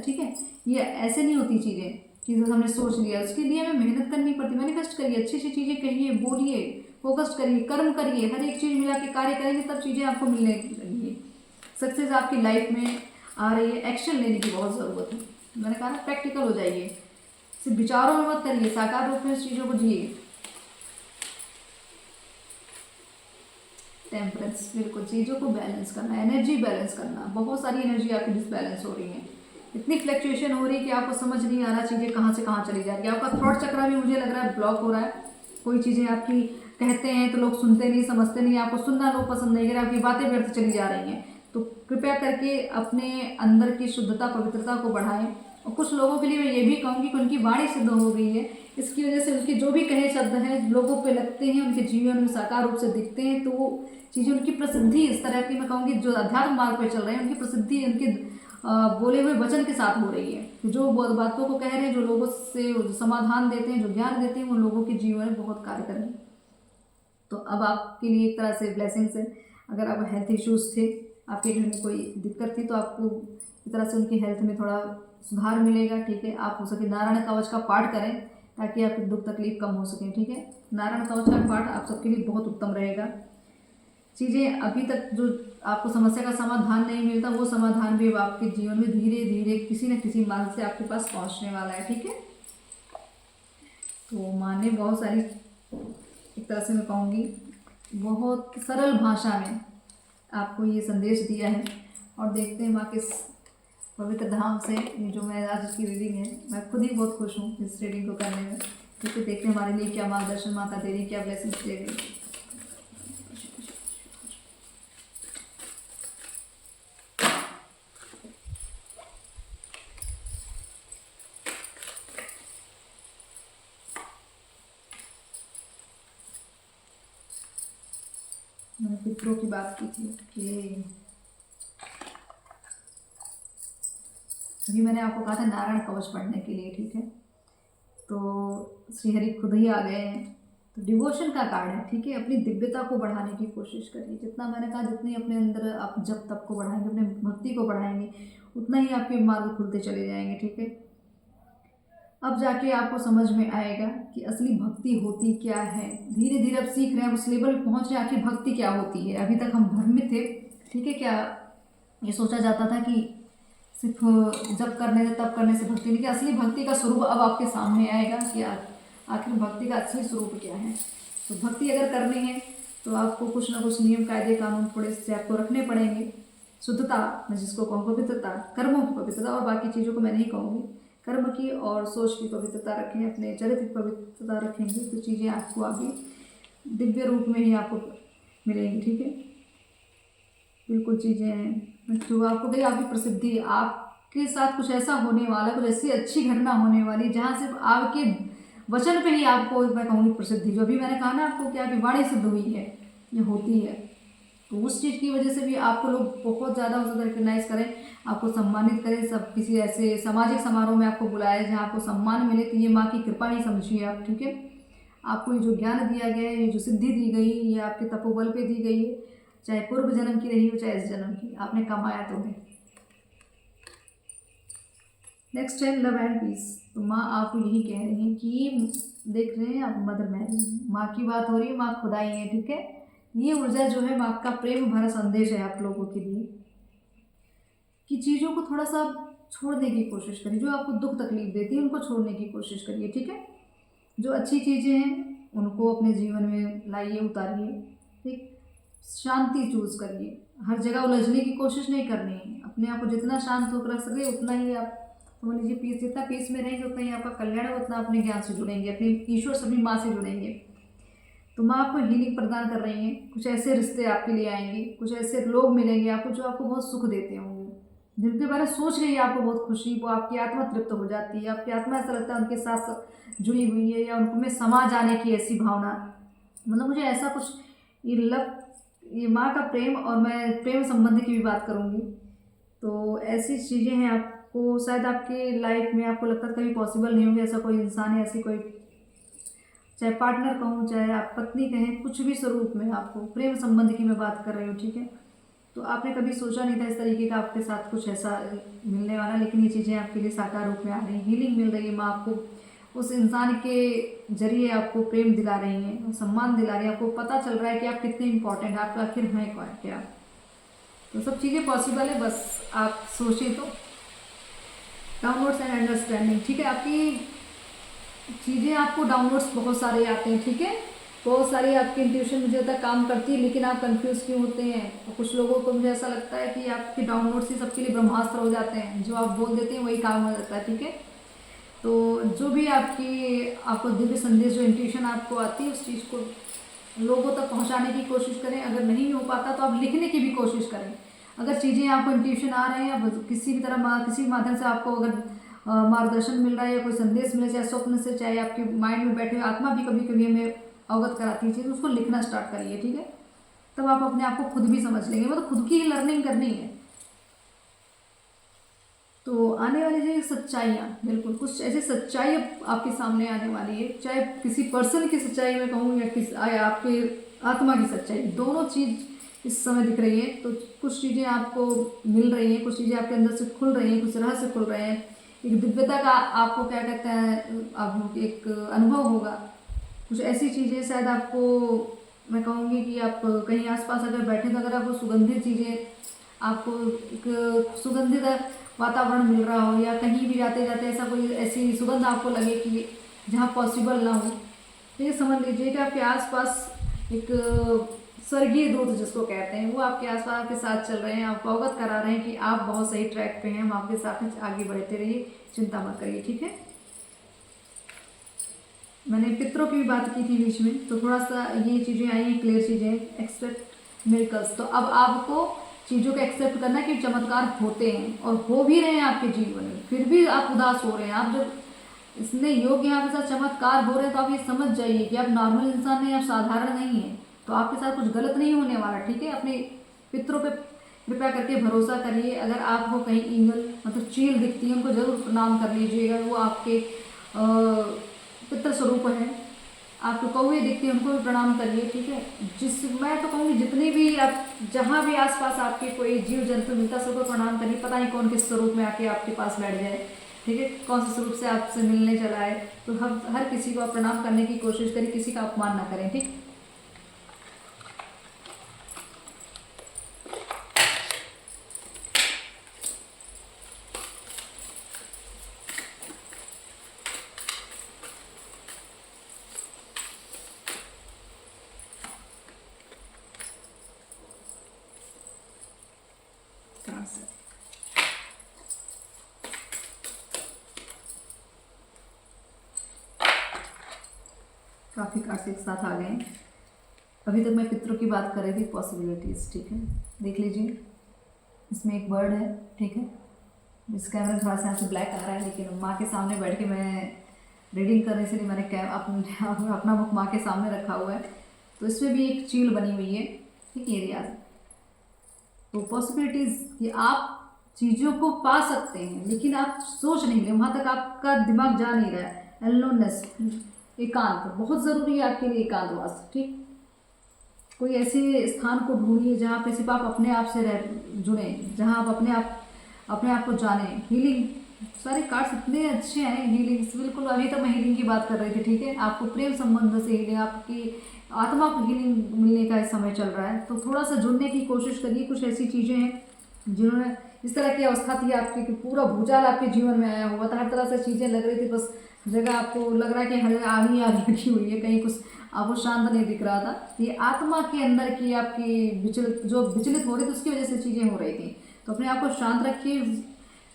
ठीक है, ये ऐसे नहीं होती चीज़ें कि जैसे हमने सोच लिया, उसके लिए हमें मेहनत करनी पड़ती है। मैनिफेस्ट करिए, अच्छी अच्छी चीज़ें कहिए, बोलिए, फोकस करिए, कर्म करिए, हर एक चीज़ मिला के कार्य करेंगे तब चीज़ें आपको मिलने लगेंगी। सक्सेस आपकी लाइफ में आ रही है, एक्शन लेने की बहुत ज़रूरत है। मैंने कहा ना, प्रैक्टिकल हो जाइए, सिर्फ विचारों में मत करिए, साकार रूप में इस चीज़ों को जिए। टेम्परेंस, बिल्कुल चीज़ों को बैलेंस करना, एनर्जी बैलेंस करना। बहुत सारी एनर्जी आपकी डिसबैलेंस हो रही है, इतनी फ्लक्चुएशन हो रही है कि आपको समझ नहीं आ रहा चीज़ें कहाँ से कहाँ चली जा रही है। आपका थॉट चक्र भी मुझे लग रहा है ब्लॉक हो रहा है। कोई चीज़ें आपकी कहते हैं तो लोग सुनते नहीं, समझते नहीं, आपको सुनना लोग पसंद नहीं कर रहे, आपकी बातें व्यर्थ चली जा रही हैं। तो कृपया करके अपने अंदर की शुद्धता पवित्रता को बढ़ाएं और कुछ लोगों के लिए मैं ये भी कहूँगी कि उनकी वाणी सिद्ध हो गई है, इसकी वजह से उनके जो भी कहे शब्द हैं लोगों पे लगते हैं, उनके जीवन में साकार रूप से दिखते हैं, तो वो चीज़ें उनकी प्रसिद्धि इस तरह की, मैं कहूँगी जो अध्यात्म मार्ग पे चल रहे हैं उनकी प्रसिद्धि उनके बोले हुए वचन के साथ हो रही है। जो बातों को कह रहे हैं, जो लोगों से समाधान देते हैं, जो ज्ञान देते हैं, वो लोगों के जीवन में बहुत कार्य करें। तो अब आपके लिए एक तरह से ब्लेसिंग्स है। अगर आप हेल्थ इश्यूज़ थे, आपके घर में कोई दिक्कत थी, तो आपको एक तरह से उनकी हेल्थ में थोड़ा सुधार मिलेगा। ठीक है, आप हो सके नारायण कवच का पाठ करें ताकि आपकी दुख तकलीफ कम हो सके। ठीक है, नारायण कवच का पाठ आप सबके लिए बहुत उत्तम रहेगा। चीज़ें अभी तक जो आपको समस्या का समाधान नहीं मिलता, वो समाधान भी अब आपके जीवन में धीरे धीरे किसी न किसी मार्ग से आपके पास पहुंचने वाला है। ठीक है, तो माँ ने बहुत सारी, एक तरह से मैं कहूँगी बहुत सरल भाषा में आपको ये संदेश दिया है। और देखते हैं माँ किस पवित्र धाम से जो मैं आज की रीडिंग है, मैं खुद ही बहुत खुश हूँ इस रीडिंग को करने में। क्योंकि देखते हैं हमारे लिए क्या मार्गदर्शन माता दे रही, क्या ब्लेसिंग्स दे रही। मैंने पितरों की बात की थी कि अभी मैंने आपको कहा था नारायण कवच पढ़ने के लिए। ठीक है, तो श्रीहरि खुद ही आ गए हैं। तो डिवोशन का कार्ड है। ठीक है, अपनी दिव्यता को बढ़ाने की कोशिश करिए। जितना मैंने कहा, जितनी अपने अंदर आप जब तप को बढ़ाएंगे, अपने भक्ति को बढ़ाएंगे, उतना ही आपके मार्ग खुलते चले जाएंगे। ठीक है, अब जाके आपको समझ में आएगा कि असली भक्ति होती क्या है। धीरे धीरे आप सीख रहे हैं, उस लेवल पर पहुंच रहे हैं आखिर भक्ति क्या होती है। अभी तक हम भ्रमित थे। ठीक है, क्या ये सोचा जाता था कि सिर्फ जब करने से तब करने से भक्ति, लेकिन असली भक्ति का स्वरूप अब आपके सामने आएगा कि आखिर भक्ति का असली स्वरूप क्या है। तो भक्ति अगर करनी है तो आपको कुछ ना कुछ नियम कायदे कानून थोड़े से आपको रखने पड़ेंगे। शुद्धता, मैं जिसको कहूँ पवित्रता, कर्मों की पवित्रता, और बाकी चीज़ों को मैं नहीं कहूँगी, कर्म की और सोच की पवित्रता रखें, अपने चरित्र की पवित्रता रखेंगे तो चीज़ें आपको आगे दिव्य रूप में ही आपको मिलेंगी। ठीक है, बिल्कुल चीज़ें जो आपको गई आपकी प्रसिद्धि, आपके साथ कुछ ऐसा होने वाला, कुछ ऐसी अच्छी घटना होने वाली जहाँ सिर्फ आपके वचन पे ही आपको, मैं कहूँगी प्रसिद्धि, जो अभी मैंने कहा ना आपको कि आपकी वाणी सिद्ध हुई है, ये होती है। तो उस चीज़ की वजह से भी आपको लोग बहुत ज़्यादा उसको रिकग्नाइज करें, आपको सम्मानित करें। सब किसी ऐसे सामाजिक समारोह में आपको बुलाए जहाँ आपको सम्मान मिले, तो ये माँ की कृपा ही समझिए आप। ठीक है, आपको ये जो ज्ञान दिया गया है, ये जो सिद्धि दी गई, ये आपके तपोबल पे दी गई है, चाहे पूर्व जन्म की रही हो चाहे इस जन्म की, आपने कमाया तो है। नेक्स्ट है लव एंड पीस। तो माँ आपको यही कह रही है कि देख रहे हैं आप मदर मैरी, माँ की बात हो रही है, माँ खुदाई है। ठीक है, ये ऊर्जा जो है माँ का प्रेम भरा संदेश है आप लोगों के लिए कि चीज़ों को थोड़ा सा छोड़ने की कोशिश करिए। जो आपको दुख तकलीफ देती है उनको छोड़ने की कोशिश करिए। ठीक है, जो अच्छी चीज़ें हैं उनको अपने जीवन में लाइए, उतारिए। ठीक, शांति चूज़ करिए, हर जगह उलझने की कोशिश नहीं करनी है। अपने आप को जितना शांत होकर रख सके उतना ही आप समझ लीजिए पीस, जितना पीस में रहेंगे उतना ही आपका कल्याण है, उतना अपने ज्ञान से जुड़ेंगे, अपने ईश्वर से, अपनी माँ से जुड़ेंगे। तो माँ आपको हीलिंग प्रदान कर रही हैं। कुछ ऐसे रिश्ते आपके लिए आएंगे, कुछ ऐसे लोग मिलेंगे आपको जो आपको बहुत सुख देते होंगे, जिनके बारे में सोच रही है आपको बहुत खुशी, वो आपकी आत्मा तृप्त हो जाती है। आपकी आत्मा ऐसा लगता है उनके साथ जुड़ी हुई है, या उनको में समा जाने की ऐसी भावना, मतलब मुझे ऐसा कुछ ये माँ का प्रेम, और मैं प्रेम संबंध की भी बात करूँगी। तो ऐसी चीज़ें हैं, आपको शायद आपके लाइफ में आपको लगता है कभी पॉसिबल नहीं होगी। ऐसा कोई इंसान है, ऐसी कोई, चाहे पार्टनर कहूँ चाहे आप पत्नी कहें, कुछ भी स्वरूप में आपको प्रेम संबंध की मैं बात कर रही हूँ। ठीक है, तो आपने कभी सोचा नहीं था इस तरीके का आपके साथ कुछ ऐसा मिलने वाला, लेकिन ये चीज़ें आपके लिए साकार रूप में आ रही हैं। हीलिंग मिल रही है, माँ आपको उस इंसान के जरिए आपको प्रेम दिला रही हैं, सम्मान दिला रही है। आपको पता चल रहा है कि आप कितने इंपॉर्टेंट हैं, आपका आखिर हैं क्या। तो सब चीज़ें पॉसिबल है, बस आप सोचें तो। Downloads and understanding. ठीक है, आपकी चीज़ें, आपको डाउनलोड्स बहुत सारे आते हैं। ठीक है, बहुत सारी आपकी इंट्यूशन मुझे लगता है काम करती है, लेकिन आप कंफ्यूज क्यों होते हैं। और कुछ लोगों को मुझे ऐसा लगता है कि आपके डाउनलोड्स ही सबके लिए ब्रह्मास्त्र हो जाते हैं, जो आप बोल देते हैं वही काम हो जाता है। ठीक है, तो जो भी आपको दिव्य संदेश, जो इंट्यूशन आपको आती है, उस चीज़ को लोगों तक पहुंचाने की कोशिश करें। अगर नहीं हो पाता तो आप लिखने की भी कोशिश करें। अगर चीज़ें आपको इंट्यूशन आ रहे हैं, या किसी भी तरह किसी भी माध्यम से आपको अगर मार्गदर्शन मिल रहा है या कोई संदेश मिले, चाहे स्वप्न से, चाहे आपके माइंड में बैठे हुए आत्मा भी कभी कभी हमें अवगत कराती है चीज़, उसको लिखना स्टार्ट करिए, ठीक है। तब आप अपने आप को खुद भी समझ लेंगे, मतलब खुद की ही लर्निंग करनी है। तो आने वाली जो सच्चाइयाँ, बिल्कुल कुछ ऐसी सच्चाई आपके सामने आने वाली है, चाहे किसी पर्सन की सच्चाई मैं कहूँ या आपके आत्मा की सच्चाई, दोनों चीज़ इस समय दिख रही है। तो कुछ चीज़ें आपको मिल रही हैं, कुछ चीज़ें आपके अंदर से खुल रही हैं, कुछ रहस्य खुल रहे हैं, एक दिव्यता का आपको क्या कहते हैं, आप एक अनुभव होगा। कुछ ऐसी चीज़ें शायद आपको, मैं कहूँगी कि आप कहीं आसपास अगर बैठे तो अगर आपको सुगंधित चीज़ें, आपको एक सुगंधित वातावरण मिल रहा हो, या कहीं भी जाते जाते ऐसा कोई ऐसी सुगंध आपको लगे कि जहाँ पॉसिबल ना हो, तो ये समझ लीजिए कि आपके आसपास एक स्वर्गीय दूत जिसको कहते हैं वो आपके आसपास आपके साथ चल रहे हैं, आपको अवगत करा रहे हैं कि आप बहुत सही ट्रैक पे हैं, हम आपके साथ आगे बढ़ते रहिए, चिंता मत करिए, ठीक है। मैंने पितरों की भी बात की थी बीच में, तो थोड़ा सा ये चीज़ें आई हैं, क्लियर चीज़ें, एक्सपेक्ट मिरेकल्स। तो अब आपको चीज़ों को एक्सेप्ट करना कि चमत्कार होते हैं और हो भी रहे हैं आपके जीवन में, फिर भी आप उदास हो रहे हैं। आप जब इसने योग यहाँ के साथ चमत्कार हो रहे हैं तो आप ये समझ जाइए कि आप नॉर्मल इंसान नहीं, आप साधारण नहीं हैं, तो आपके साथ कुछ गलत नहीं होने वाला, ठीक है। अपने पितरों पे कृपया करके भरोसा करिए। अगर आपको कहीं ईगल मतलब चील दिखती है, उनको जरूर प्रणाम कर लीजिएगा, वो आपके पितृ स्वरूप है। आपको कौवे दिखते हैं, उनको भी प्रणाम करिए, ठीक है। मैं तो कहूँगी जितने भी आप जहाँ भी आसपास आपके कोई जीव जंतु मिलता सबको प्रणाम करिए, पता नहीं कौन किस स्वरूप में आके आपके पास बैठ जाए, ठीक है, कौन से स्वरूप से आपसे मिलने चला है। तो हम हर किसी को आप प्रणाम करने की कोशिश करिए, किसी का अपमान ना करें, ठीक। काफ़ी कार्ड्स एक साथ आ गए हैं। अभी तक मैं पितरों की बात कर रही थी, पॉसिबिलिटीज़, ठीक है। देख लीजिए, इसमें एक बर्ड है, ठीक है। इस कैमरा थोड़ा सा यहाँ से ब्लैक आ रहा है, लेकिन माँ के सामने बैठ के मैं रीडिंग करने से मैंने अपना बुक माँ के सामने रखा हुआ है। तो इसमें भी एक चील बनी हुई है, ठीक है, एरियाज। तो पॉसिबिलिटीज़ कि आप चीज़ों को पा सकते हैं, लेकिन आप सोच नहीं रहे, वहाँ तक आपका दिमाग जा नहीं रहा है। एलोननेस, एकांत बहुत ज़रूरी है आपके लिए, एकांतवास, ठीक। कोई ऐसे स्थान को ढूंढिए जहाँ पे सिर्फ आप अपने आप से जुड़े, जहाँ आप अपने आप को जाने। हीलिंग, सारे कार्ड्स इतने अच्छे हैं, हीलिंग बिल्कुल। अभी तक मैं हीलिंग की बात कर रही थी, ठीक है। आपको प्रेम संबंध से हीलिंग, आपकी आत्मा को हीलिंग मिलने का समय चल रहा है, तो थोड़ा सा जुड़ने की कोशिश करिए। कुछ ऐसी चीज़ें हैं जिन्होंने इस तरह की अवस्था थी आपकी कि पूरा भूचाल आपके जीवन में आया हुआ था, हर तरह से चीज़ें लग रही थी, बस जगह आपको लग रहा है कि हर जगह आग ही आग लगी हुई है, कहीं कुछ आपको शांत नहीं दिख रहा था। ये आत्मा के अंदर की आपकी विचलित हो रही थी, उसकी वजह से चीज़ें हो रही थी। तो अपने आप को शांत रखिए,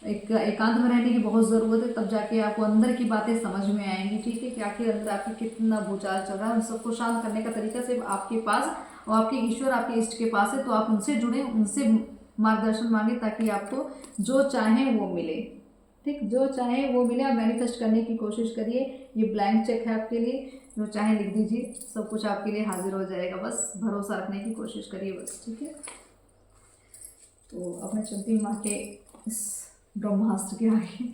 एकांत में रहने की बहुत ज़रूरत है, तब जाके आपको अंदर की बातें समझ में आएंगी, ठीक है, कि आखिर अंदर आपके कितना भूचाल चल रहा है। उन सबको शांत करने का तरीका सिर्फ आपके पास और आपके ईश्वर, आपके इष्ट के पास है। तो आप उनसे जुड़ें, उनसे मार्गदर्शन मांगे, ताकि आपको जो चाहें वो मिले, ठीक, जो चाहें वो मिले। आप मैनिफेस्ट करने की कोशिश करिए। ये ब्लैंक चेक है आपके लिए, जो चाहें लिख दीजिए, सब कुछ आपके लिए हाजिर हो जाएगा। बस भरोसा रखने की कोशिश करिए, बस, ठीक है। तो अपने चलती माँ के इस ब्रह्मास्त्र के आगे,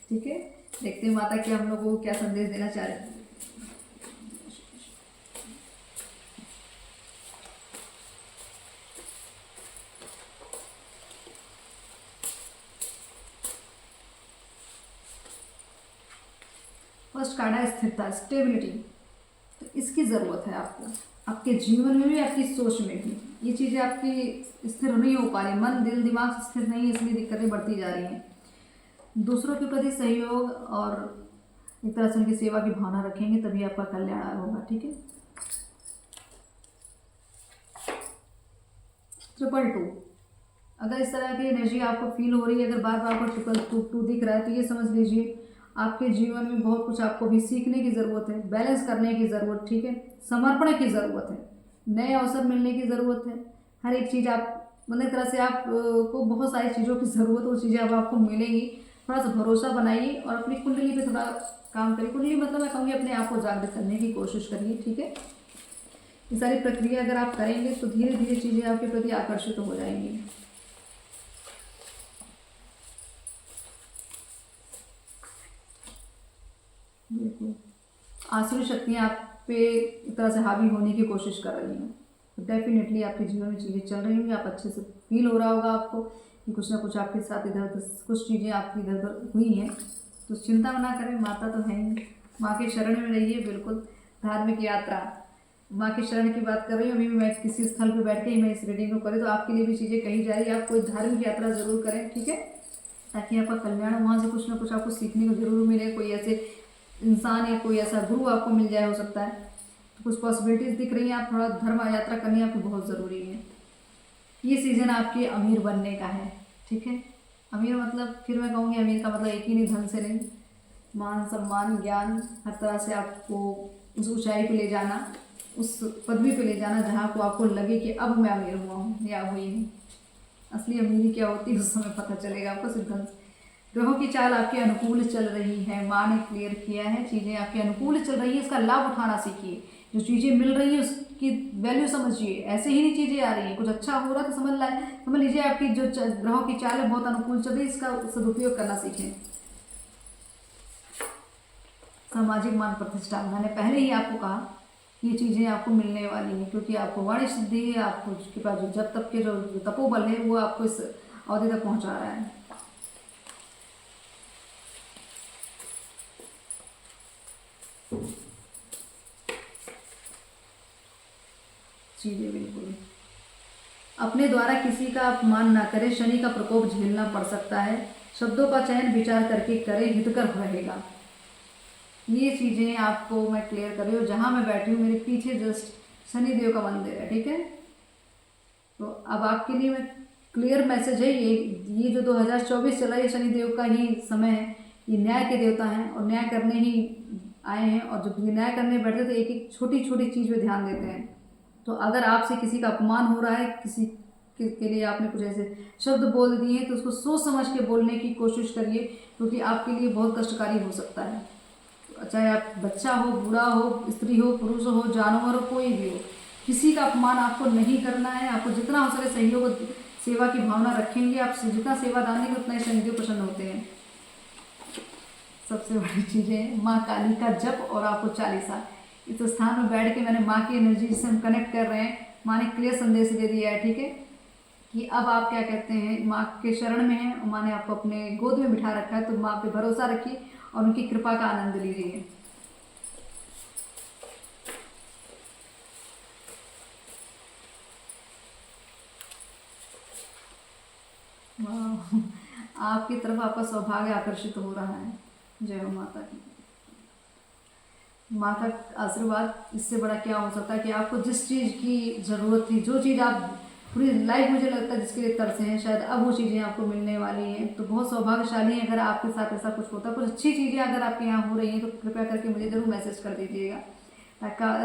ठीक है, देखते हैं माता के हम लोगों को क्या संदेश देना चाह रहे हैं। फर्स्ट कार्ड है स्थिरता, स्टेबिलिटी। तो इसकी ज़रूरत है आपको, आपके जीवन में भी, आपकी सोच में भी। ये चीज़ें आपकी स्थिर नहीं हो पा रही, मन दिल दिमाग स्थिर नहीं है, इसलिए दिक्कतें बढ़ती जा रही हैं। दूसरों के प्रति सहयोग और एक तरह से उनकी सेवा की भावना रखेंगे, तभी आपका कल्याण होगा, ठीक है। 222, अगर इस तरह की एनर्जी आपको फील हो रही है, अगर बार बार आपको 222 दिख रहा है, तो ये समझ लीजिए आपके जीवन में बहुत कुछ आपको भी सीखने की ज़रूरत है, बैलेंस करने की ज़रूरत, ठीक है, समर्पण की ज़रूरत है, नए अवसर मिलने की ज़रूरत है। हर एक चीज़ आप मतलब एक तरह से आप को बहुत सारी चीज़ों की ज़रूरत, वो चीज़ें अब आपको मिलेंगी। थोड़ा सा भरोसा बनाइए और अपनी कुंडली पे थोड़ा काम करिए। कुंडली मतलब मैं कहूँगी अपने आप को जागृत करने की कोशिश करिए, ठीक है। ये सारी प्रक्रिया अगर आप करेंगे तो धीरे धीरे चीज़ें आपके प्रति आकर्षित हो जाएंगी। बिल्कुल आसुरी शक्तियाँ आप पे एक तरह से हावी होने की कोशिश कर रही हैं, तो डेफिनेटली आपके जीवन में चीज़ें चल रही होंगी। आप अच्छे से फील हो रहा होगा आपको कि कुछ ना कुछ आपके साथ इधर उधर कुछ चीज़ें आपकी इधर उधर हुई हैं, तो चिंता ना करें, माता तो है ही। माँ के शरण में रहिए। बिल्कुल धार्मिक यात्रा, माँ के शरण की बात कर रही हूँ। अभी मैं किसी स्थल पर बैठ के ही मैं इस रीडिंग को करी, तो आपके लिए भी चीज़ें कही जा रही है। आप कोई धार्मिक यात्रा ज़रूर करें, ठीक है, ताकि आपका कल्याण हो। वहाँ से कुछ ना कुछ आपको सीखने को जरूर मिले। कोई ऐसे इंसान या कोई ऐसा गुरु आपको मिल जाए, हो सकता है। तो कुछ पॉसिबिलिटीज़ दिख रही हैं। आप थोड़ा धर्म यात्रा करनी आपकी बहुत ज़रूरी है। ये सीज़न आपके अमीर बनने का है, ठीक है। अमीर मतलब फिर मैं कहूँगी अमीर का मतलब एक ही नहीं, धन से नहीं, मान सम्मान ज्ञान हर तरह से आपको उस ऊंचाई पे ले जाना, उस पदवी पे ले जाना जहाँ को आपको लगे कि अब मैं अमीर हुआ हूँ या हुई हूँ। असली अमीरी क्या होती है उस समय पता चलेगा आपको सिर्फ धन से। ग्रहों की चाल आपके अनुकूल चल रही है। माँ ने क्लियर किया है, चीज़ें आपके अनुकूल चल रही है, इसका लाभ उठाना सीखिए। जो चीज़ें मिल रही हैं उसकी वैल्यू समझिए। ऐसे ही नहीं चीज़ें आ रही हैं, कुछ अच्छा हो रहा है तो समझ लीजिए आपकी जो ग्रहों की चाल है बहुत अनुकूल चल रही है, इसका सदुपयोग करना सीखें। सामाजिक मान प्रतिष्ठा, मैंने पहले ही आपको कहा ये चीज़ें आपको मिलने वाली हैं, क्योंकि आपको वाणी सिद्धि है, आपको उसके पास जो जब तक के जो तपोबल है वो आपको इस अवधि तक पहुँचा रहा है। चीज़ें बिल्कुल अपने द्वारा किसी का अपमान ना करें, शनि का प्रकोप झेलना पड़ सकता है। शब्दों का चयन विचार करके करें, हितकर रहेगा। ये चीज़ें आपको मैं क्लियर कर रही हूँ। जहाँ मैं बैठी हूँ मेरे पीछे जस्ट शनिदेव का मंदिर है, ठीक है। तो अब आपके लिए मैं क्लियर मैसेज है, ये जो 2024 चला है, ये शनिदेव का ही समय है। ये न्याय के देवता हैं और न्याय करने ही आए हैं, और जब ये न्याय करने बैठते तो एक एक छोटी छोटी चीज़ पे ध्यान देते हैं। तो अगर आपसे किसी का अपमान हो रहा है, किसी के लिए आपने कुछ ऐसे शब्द बोल दिए हैं, तो उसको सोच समझ के बोलने की कोशिश करिए, क्योंकि आपके लिए बहुत कष्टकारी हो सकता है। चाहे आप बच्चा हो, बूढ़ा हो, स्त्री हो, पुरुष हो, जानवर हो, कोई भी हो, किसी का अपमान आपको नहीं करना है। आपको जितना हो सके सहयोग सेवा की भावना रखेंगे, आप जितना सेवा दानेंगे उतना ही शनिदेव प्रसन्न होते हैं। सबसे बड़ी चीज़ है माँ काली का जप और आपको चालीसा। इस स्थान में बैठ के मैंने माँ की एनर्जी से हम कनेक्ट कर रहे हैं। माँ ने क्लियर संदेश दे दिया है, ठीक है, कि अब आप क्या कहते हैं माँ के शरण में हैं, माँ ने आपको अपने गोद में बिठा रखा है, तो माँ पे भरोसा रखिए और उनकी कृपा का आनंद लीजिए। आपकी तरफ आपका सौभाग्य आकर्षित हो रहा है। जय हो माता की। माँ का आशीर्वाद इससे बड़ा क्या हो सकता है कि आपको जिस चीज़ की ज़रूरत थी, जो चीज़ आप पूरी लाइफ मुझे लगता है जिसके लिए तरसे हैं, शायद अब वो चीज़ें आपको मिलने वाली हैं। तो बहुत सौभाग्यशाली हैं अगर आपके साथ ऐसा कुछ होता है। कुछ अच्छी चीज़ें अगर आपके यहाँ हो रही हैं तो कृपया करके मुझे ज़रूर मैसेज कर दीजिएगा,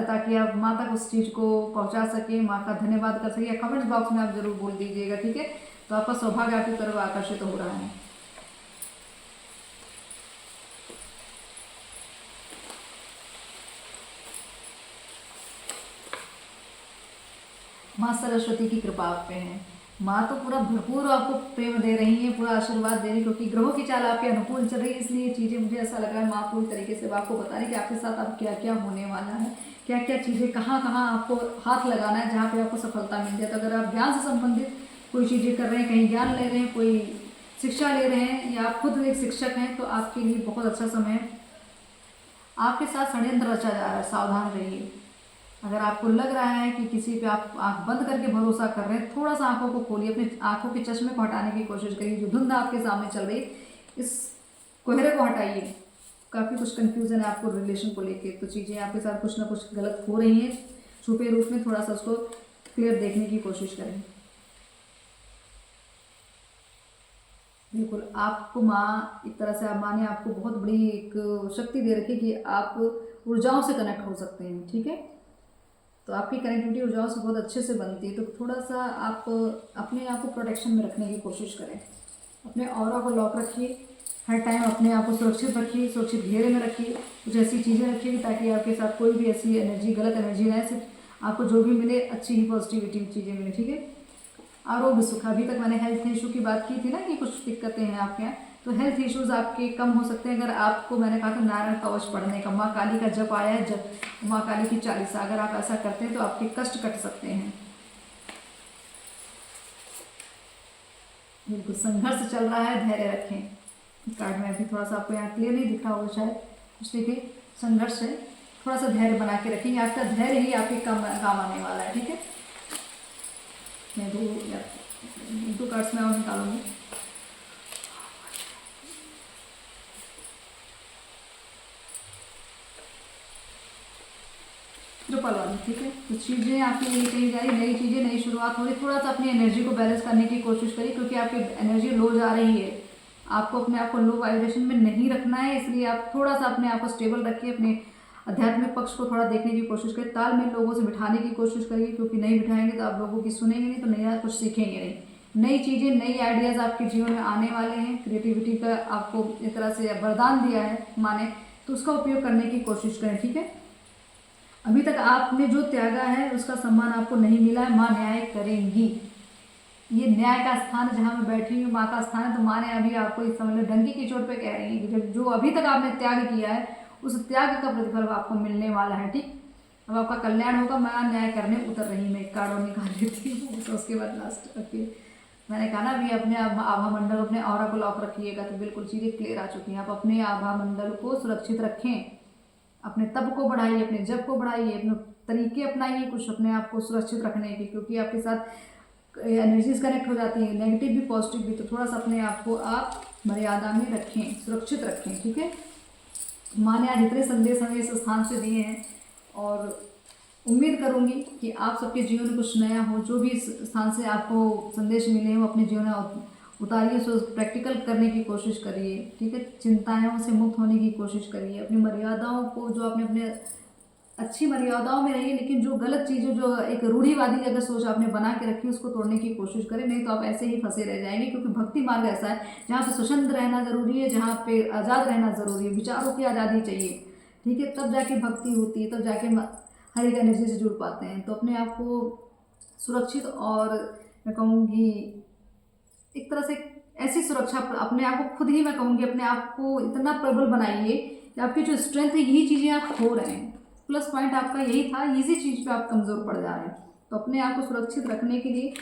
ताकि आप माँ तक उस चीज़ को पहुँचा सकें, माँ का धन्यवाद कर सकें, या कमेंट्स बॉक्स में आप ज़रूर बोल दीजिएगा, ठीक है। तो आपका सौभाग्य आपकी तरफ आकर्षित हो रहा है। माँ सरस्वती की कृपा आप पे है। माँ तो पूरा भरपूर आपको प्रेम दे रही है, पूरा आशीर्वाद दे रही है, क्योंकि ग्रहों की चाल आपके अनुकूल चल रही है। इसलिए चीज़ें मुझे ऐसा लग रहा है माँ पूरी तरीके से आपको बता रही है कि आपके साथ अब क्या क्या होने वाला है, क्या क्या चीज़ें कहाँ कहाँ आपको हाथ लगाना है, जहाँ पे आपको सफलता मिल जाए। तो अगर आप ज्ञान से संबंधित कोई चीज़ें कर रहे हैं, कहीं ज्ञान ले रहे हैं, कोई शिक्षा ले रहे हैं, या आप खुद एक शिक्षक हैं, तो आपके लिए बहुत अच्छा समय है। आपके साथ षड्यंत्र रचा जा रहा है, सावधान रहिए। अगर आपको लग रहा है कि किसी पे आप आंख बंद करके भरोसा कर रहे हैं, थोड़ा सा आंखों को खोलिए, अपनी आंखों के चश्मे को हटाने की कोशिश करिए। जो धुंध आपके सामने चल रही, इस कोहरे को हटाइए। काफ़ी कुछ कंफ्यूजन है आपको रिलेशन को लेके, तो चीज़ें आपके साथ कुछ ना कुछ गलत हो रही हैं। छुपे रूप में थोड़ा सा उसको क्लियर देखने की कोशिश करें। बिल्कुल आपको माँ एक तरह से माँ ने आपको बहुत बड़ी एक शक्ति दे रखी है कि आप ऊर्जाओं से कनेक्ट हो सकते हैं, ठीक है। तो आपकी कनेक्टिविटी ऊर्जाओं से बहुत अच्छे से बनती है। तो थोड़ा सा आप अपने आप को प्रोटेक्शन में रखने की कोशिश करें, अपने ऑरा को लॉक रखिए, हर टाइम अपने आप को सुरक्षित रखिए, सुरक्षित घेरे में रखिए, कुछ ऐसी चीज़ें रखिए ताकि आपके साथ कोई भी ऐसी एनर्जी, गलत एनर्जी ना आए, सिर्फ आपको जो भी मिले अच्छी ही पॉजिटिविटी चीज़ें मिले, ठीक है। आरोग्य सुख, अभी तक मैंने हेल्थ इशू की बात की थी ना कि कुछ दिक्कतें हैं आपके यहाँ, तो हेल्थ इश्यूज आपके कम हो सकते हैं अगर आपको, मैंने कहा था नारायण कवच पढ़ने का, माँ काली का जप आया है, जब माँ काली की चालीसा अगर आप ऐसा करते हैं तो आपके कष्ट कट सकते हैं। बिल्कुल संघर्ष चल रहा है, धैर्य रखें। कार्ड में अभी थोड़ा सा आपको यहाँ क्लियर नहीं दिख रहा होगा शायद, कुछ देखिए संघर्ष है, थोड़ा सा धैर्य बना के रखेंगे, आपका धैर्य ही आपके काम आने वाला है, ठीक है। मैं दो कार्ड्स में और निकालूंगी। ट्रिपल वन, ठीक है। तो चीज़ें आपकी नई कही जा रही, नई चीज़ें, नई शुरुआत हो रही, थोड़ा सा अपनी एनर्जी को बैलेंस करने की कोशिश करिए क्योंकि आपकी एनर्जी लो जा रही है, आपको अपने आप को लो वाइब्रेशन में नहीं रखना है, इसलिए आप थोड़ा सा अपने आप को स्टेबल रखिए, अपने आध्यात्मिक पक्ष को थोड़ा देखने की कोशिश करिए, तालमेल लोगों से बिठाने की कोशिश करिए क्योंकि नहीं बिठाएंगे तो आप लोगों की सुनेंगे नहीं, तो नया कुछ सीखेंगे नहीं। नई चीज़ें, नई आइडियाज़ आपके जीवन में आने वाले हैं, क्रिएटिविटी का आपको एक तरह से वरदान दिया है माने, तो उसका उपयोग करने की कोशिश करें, ठीक है। अभी तक आपने जो त्यागा है उसका सम्मान आपको नहीं मिला है, माँ न्याय करेंगी। ये न्याय का स्थान जहाँ मैं बैठी हूँ, माँ का स्थान है, तो माँ ने अभी आपको इस समझ लो डंकी की चोट पे कह रही है कि जब जो अभी तक आपने त्याग किया है उस त्याग का प्रतिफल आपको मिलने वाला है, ठीक। अब आपका कल्याण होगा, माँ न्याय करने उतर रही, मैं एक कार्ड और निकाल लेती हूँ, तो उसके बाद लास्ट ओके। मैंने कहा ना अभी अपने आभा मंडल, अपने ऑरा को लॉक रखिएगा तो बिल्कुल चीज़ें क्लियर आ चुकी हैं। आप अपने आभा मंडल को सुरक्षित रखें, अपने तप को बढ़ाइए, अपने जप को बढ़ाइए, अपने तरीके अपनाइए कुछ अपने आप को सुरक्षित रखने के, क्योंकि आपके साथ एनर्जीज कनेक्ट हो जाती है, नेगेटिव भी पॉजिटिव भी, तो थोड़ा सा अपने आप को आप मर्यादा में रखें, सुरक्षित रखें, ठीक है। माँ ने आज इतने संदेश हमें इस स्थान से दिए हैं और उम्मीद करूँगी कि आप सबके जीवन में कुछ नया हो, जो भी इस स्थान से आपको संदेश मिले हैं वो अपने जीवन में उतारिए, सो प्रैक्टिकल करने की कोशिश करिए, ठीक है। चिंताओं से मुक्त होने की कोशिश करिए, अपनी मर्यादाओं को, जो आपने अपने अच्छी मर्यादाओं में रहिए, लेकिन जो गलत चीज़ें, जो एक रूढ़िवादी अगर सोच आपने बना के रखी उसको तोड़ने की कोशिश करें, नहीं तो आप ऐसे ही फंसे रह जाएंगे, क्योंकि भक्ति मार्ग ऐसा है जहाँ पे स्वतंत्र रहना जरूरी है, जहाँ पे आज़ाद रहना जरूरी है, विचारों की आज़ादी चाहिए, ठीक है, तब जाके भक्ति होती है, तब जाके हर एक एनर्जी से जुड़ पाते हैं। तो अपने आप को सुरक्षित और मैं कहूँगी एक तरह से ऐसी सुरक्षा अपने आप को खुद ही, मैं कहूँगी अपने आप को इतना प्रबल बनाइए कि आपकी जो स्ट्रेंथ है यही चीज़ें आप खो रहे हैं, प्लस पॉइंट आपका यही था, इसी चीज़ पे आप कमज़ोर पड़ जा रहे हैं। तो अपने आप को सुरक्षित रखने के लिए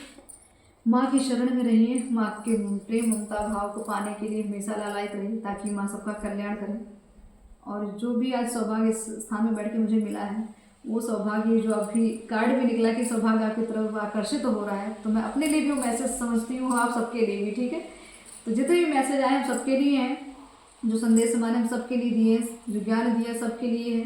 माँ की शरण में रहिए, माँ के प्रेम ममता भाव को पाने के लिए हमेशा लालायित रहिए ताकि माँ सबका कल्याण करें। और जो भी आज सौभाग्य इस स्थान में बैठ के मुझे मिला है, वो सौभाग्य जो अभी कार्ड में निकला कि सौभाग्य आपकी तरफ आकर्षित हो रहा है, तो मैं अपने लिए भी वो मैसेज समझती हूँ, आप सबके लिए भी, ठीक है। तो जितने भी मैसेज आए हम सबके लिए हैं, जो संदेश हमारे हम सबके लिए दिए, जो ज्ञान दिया सबके लिए है।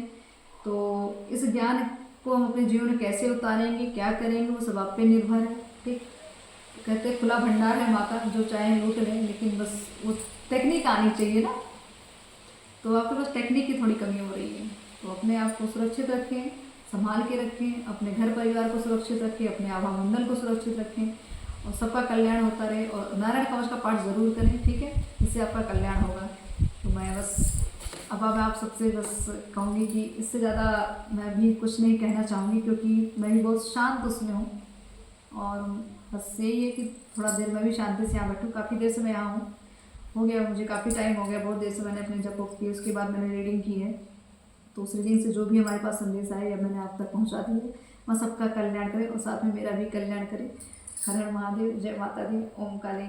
तो इस ज्ञान को हम अपने जीवन में कैसे उतारेंगे, क्या करेंगे, वो सब आप पे निर्भर है, ठीक। कहते हैं खुला भंडार है माँ का, जो चाहे लूट लें, लेकिन बस वो टेक्निक आनी चाहिए ना, तो आपके पास टेक्निक की थोड़ी कमी हो रही है। तो अपने आप को सुरक्षित रखें, संभाल के रखें, अपने घर परिवार को सुरक्षित रखें, अपने आभा मंडल को सुरक्षित रखें और सबका कल्याण होता रहे। और नारायण कवच का पाठ ज़रूर करें, ठीक है, इससे आपका कल्याण होगा। तो मैं बस अब आप सबसे बस कहूँगी कि इससे ज़्यादा मैं भी कुछ नहीं कहना चाहूँगी, क्योंकि मैं भी बहुत शांत उसमें हूँ और बस यही है कि थोड़ा देर मैं भी शांति से यहाँ बैठूँ। काफ़ी देर से मैं यहाँ हूँ, हो गया मुझे काफ़ी टाइम हो गया, बहुत देर से मैंने अपने जप की, उसके बाद मैंने रीडिंग की है। तो उस रीडिंग से जो भी हमारे पास संदेश आए अब मैंने आप तक पहुँचा दिया। मैं सबका कल्याण करे और साथ में मेरा भी कल्याण करे। हर हर महादेव, जय माता दी, ओम काली।